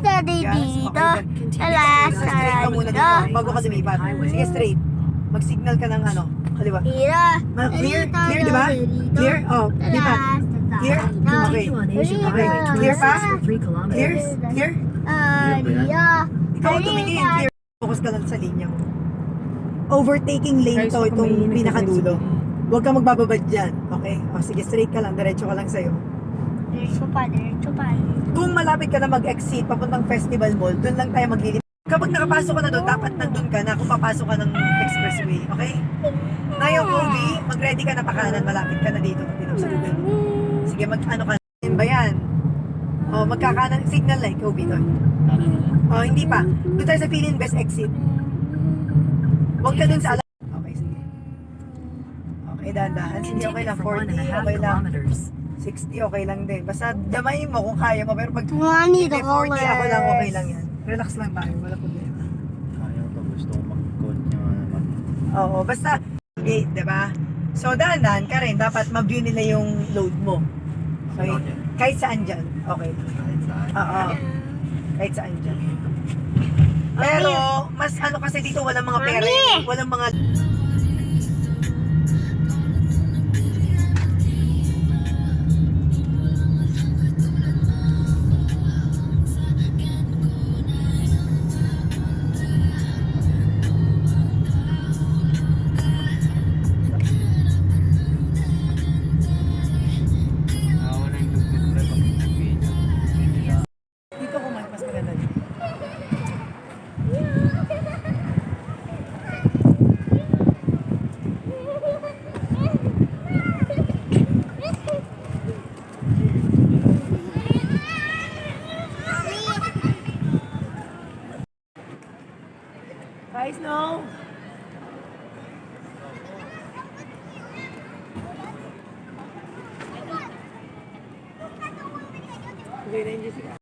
dito. Straight ka muna dito, bago ka lumipat. Sige, straight. Mag-signal ka ng ano, kaliwa. Clear? Clear, di ba? Clear? Oh, lipat. Clear? Okay. Okay. Clear pa? Clear? Clear? Ikaw ang tumingin. Clear. Focus ka lang sa linya mo. Overtaking lane to, itong pinakadulo. Huwag ka magbababad dyan. Okay? O, sige, straight ka lang. Diretso ka lang sa'yo. Diretso pa. Kung malapit ka na mag-exit papuntang Festival Mall, doon lang tayo maglilip. Kapag nakapasok ka na doon, dapat nandun ka na kung papasok ka ng expressway. Okay? Ngayon, Kobe, mag-ready ka na pa kanan. Malapit ka na dito. Dito sa Google. Sige, mag-ano ka. Yan ba yan? O, magkakanan. Signal light, Kobe, doon. O, hindi pa. Doon tayo sa Philippine Best Exit. Huwag ka doon sa alam. Okay, sige. Okay, dahan-dahan. Sige, okay lang. 40, okay lang. 60, okay lang din. Basta damayin mo kung kaya mo. Pero pag Mommy, the 40, ako lang, okay colors. lang yan. Relax lang tayo, wala problema. Ayaw pa gusto ko mag-code naman. Oo, basta gate, di ba? So, dahan-dahan ka rin. Dapat ma-view nila yung load mo. Okay? Kahit saan dyan. Okay. Kahit saan. Oo. Kahit saan dyan. Pero, mas ano kasi dito, walang mga pera. Walang mga... Wala yung dugtog na pag nag-video. Dito ko mas maganda dito. Guys, no! Okay, na yung Jessica.